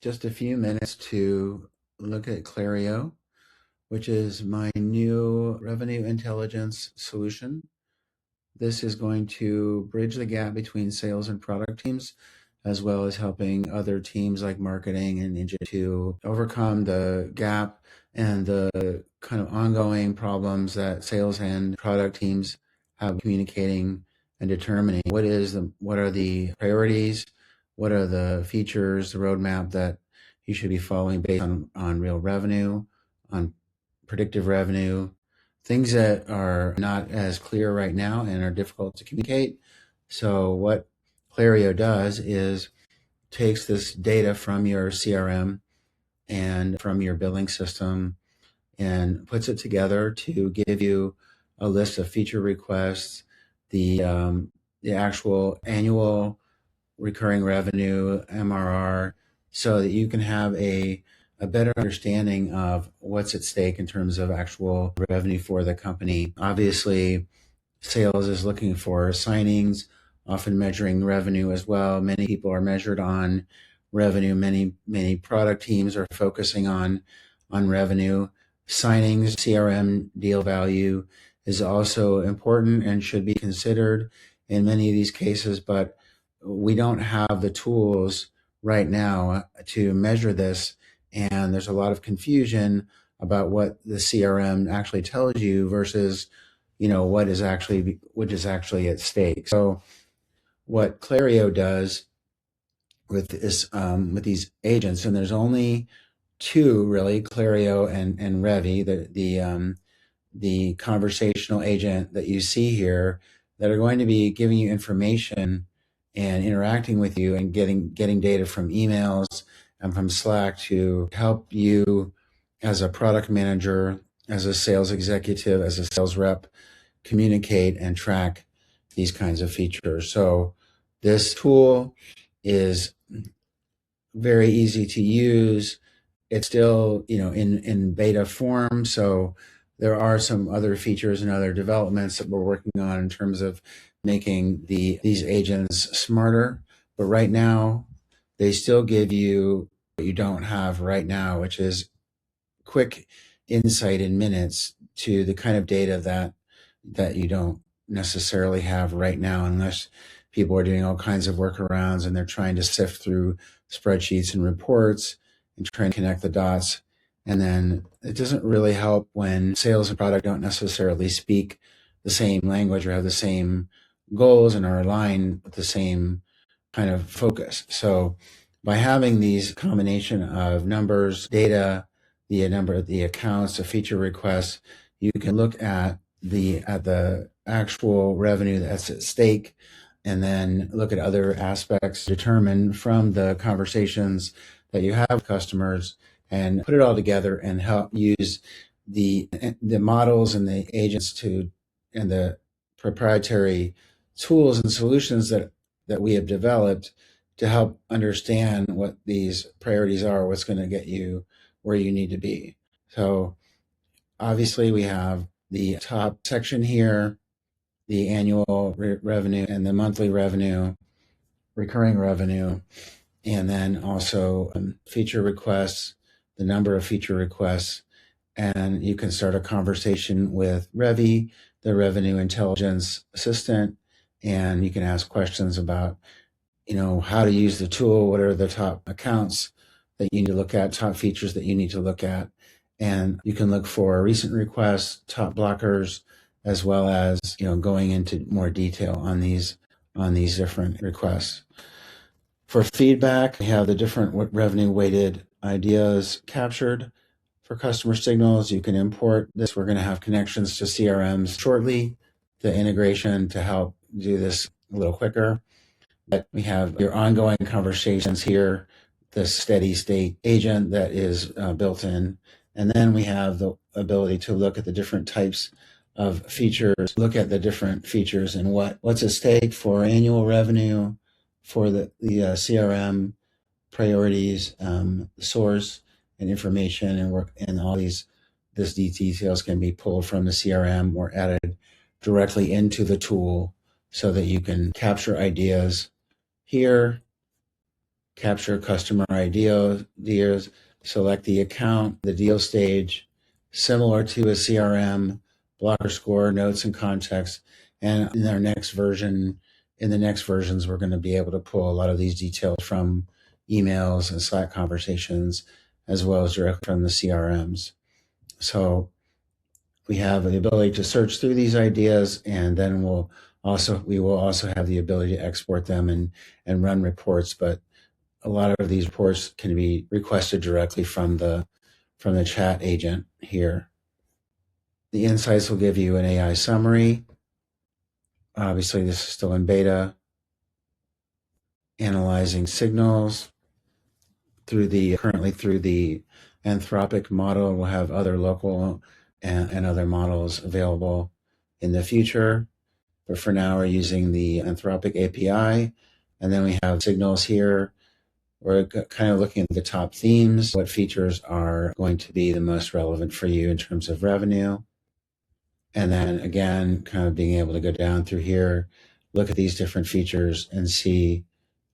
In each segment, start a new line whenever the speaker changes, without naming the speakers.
just a few minutes to look at Clairio, which is my new revenue intelligence solution. This is going to bridge the gap between sales and product teams, as well as helping other teams like marketing and Ninja to overcome the gap and the kind of ongoing problems that sales and product teams have communicating and determining what are the priorities, what are the features, the roadmap that you should be following based on real revenue, on predictive revenue, things that are not as clear right now and are difficult to communicate. So what Clairio does is takes this data from your CRM and from your billing system and puts it together to give you a list of feature requests, the actual annual recurring revenue, MRR, so that you can have a better understanding of what's at stake in terms of actual revenue for the company. Obviously, sales is looking for signings, often measuring revenue as well. Many people are measured on revenue. Many product teams are focusing on revenue. Signings, CRM deal value is also important and should be considered in many of these cases, but we don't have the tools right now to measure this, and there's a lot of confusion about what the CRM actually tells you versus what is actually at stake. So what Clairio does with these agents, and there's only two really, Clairio and Revi, the conversational agent that you see here, that are going to be giving you information and interacting with you and getting data from emails and from Slack to help you as a product manager, as a sales executive, as a sales rep, communicate and track these kinds of features. So this tool is very easy to use. It's still, in beta form. So there are some other features and other developments that we're working on in terms of making these agents smarter. But right now, they still give you what you don't have right now, which is quick insight in minutes to the kind of data that you don't necessarily have right now, unless people are doing all kinds of workarounds and they're trying to sift through spreadsheets and reports and trying to connect the dots. And then it doesn't really help when sales and product don't necessarily speak the same language or have the same goals and are aligned with the same kind of focus. So by having these combination of numbers, data, the number of the accounts, the feature requests, you can look at the actual revenue that's at stake, and then look at other aspects, determine from the conversations that you have with customers, and put it all together and help use the models and the agents and the proprietary tools and solutions that we have developed to help understand what these priorities are, what's going to get you where you need to be. So obviously we have the top section here, the annual revenue and the monthly revenue, recurring revenue, and then also feature requests, the number of feature requests. And you can start a conversation with Revi, the revenue intelligence assistant, and you can ask questions about how to use the tool, what are the top accounts that you need to look at, top features that you need to look at. And you can look for recent requests, top blockers, as well as going into more detail on these different requests. For feedback, we have the different revenue weighted ideas captured. For customer signals, you can import this. We're going to have connections to CRMs shortly, the integration to help do this a little quicker. But we have your ongoing conversations here, the steady state agent that is built in. And then we have the ability to look at the different types of features, look at the different features and what's at stake for annual revenue, for the CRM priorities, source and information, and work, and all these details can be pulled from the CRM or added directly into the tool so that you can capture ideas here capture customer ideas, select the account, the deal stage, similar to a CRM, blocker score, notes and context. And in our next version, in the next versions, we're going to be able to pull a lot of these details from emails and Slack conversations, as well as directly from the CRMs. So we have the ability to search through these ideas, and then we will also have the ability to export them and run reports. But a lot of these reports can be requested directly from the chat agent here. The insights will give you an AI summary. Obviously, this is still in beta. Analyzing signals currently through the Anthropic model. We'll have other local and other models available in the future. But for now, we're using the Anthropic API. And then we have signals here. We're kind of looking at the top themes, what features are going to be the most relevant for you in terms of revenue. And then again, kind of being able to go down through here, look at these different features and see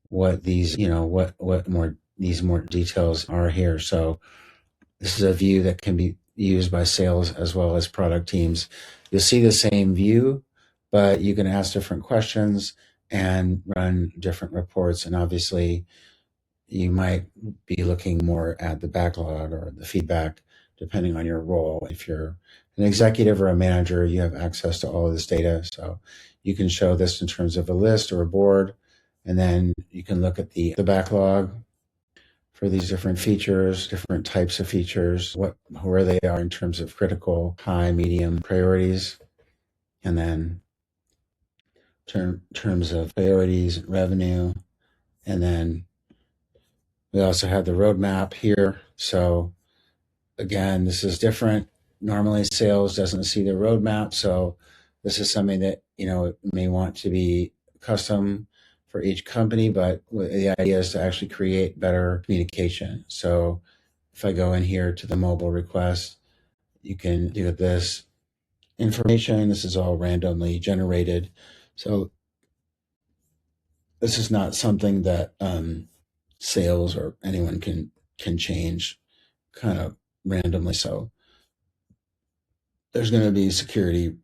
what these, these more details are here. So this is a view that can be used by sales as well as product teams. You'll see the same view, but you can ask different questions and run different reports. And obviously, you might be looking more at the backlog or the feedback, depending on your role. If you're an executive or a manager, you have access to all of this data. So you can show this in terms of a list or a board, and then you can look at the backlog for these different features, different types of features, where they are in terms of critical, high, medium priorities, and then terms of priorities, revenue, and then we also have the roadmap here. So again, this is different. Normally sales doesn't see the roadmap. So this is something that, may want to be custom for each company, but the idea is to actually create better communication. So if I go in here to the mobile request, you can do this information. This is all randomly generated. So this is not something that sales or anyone can change kind of randomly. So there's going to be security,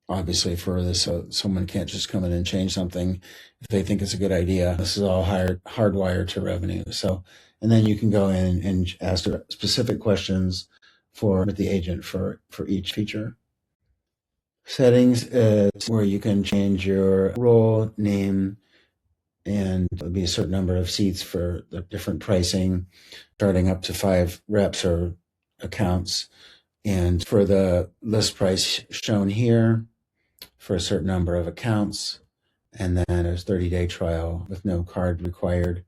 obviously, for this. So someone can't just come in and change something if they think it's a good idea. This is all hardwired to revenue. So, and then you can go in and ask specific questions with the agent for each feature. Settings is where you can change your role, name, and there'll be a certain number of seats for the different pricing, starting up to 5 reps or accounts. And for the list price shown here for a certain number of accounts, and then there's 30-day trial with no card required.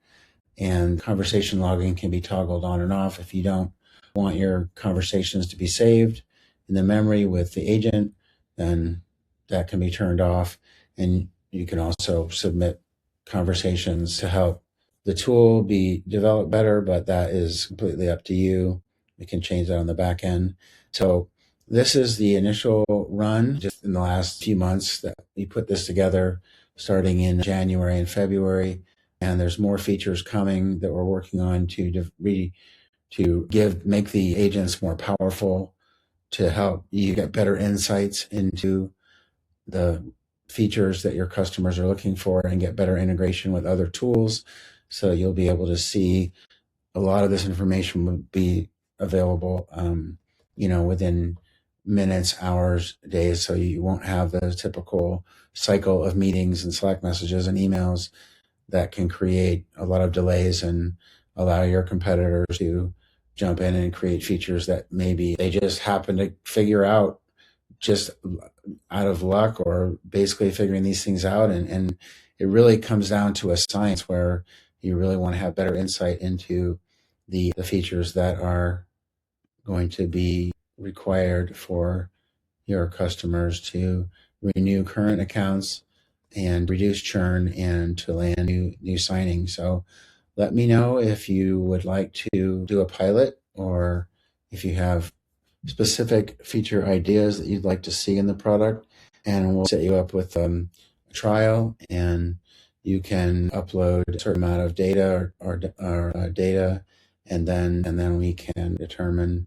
And conversation logging can be toggled on and off. If you don't want your conversations to be saved in the memory with the agent, then that can be turned off. And you can also submit conversations to help the tool be developed better, but that is completely up to you. We can change that on the back end. So this is the initial run just in the last few months that we put this together, starting in January and February. And there's more features coming that we're working on to make the agents more powerful, to help you get better insights into the features that your customers are looking for and get better integration with other tools. So you'll be able to see a lot of this information will be available, within minutes, hours, days. So you won't have the typical cycle of meetings and Slack messages and emails that can create a lot of delays and allow your competitors to jump in and create features that maybe they just happen to figure out just out of luck, or basically figuring these things out. And it really comes down to a science where you really want to have better insight into the features that are going to be required for your customers to renew current accounts and reduce churn and to land new signings. So let me know if you would like to do a pilot, or if you have specific feature ideas that you'd like to see in the product, and we'll set you up with a trial and you can upload a certain amount of data or data, and then we can determine,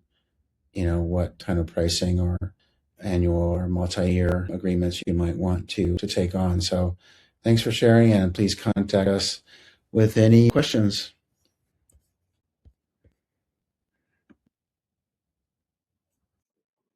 what kind of pricing or annual or multi-year agreements you might want to take on. So thanks for sharing, and please contact us with any questions.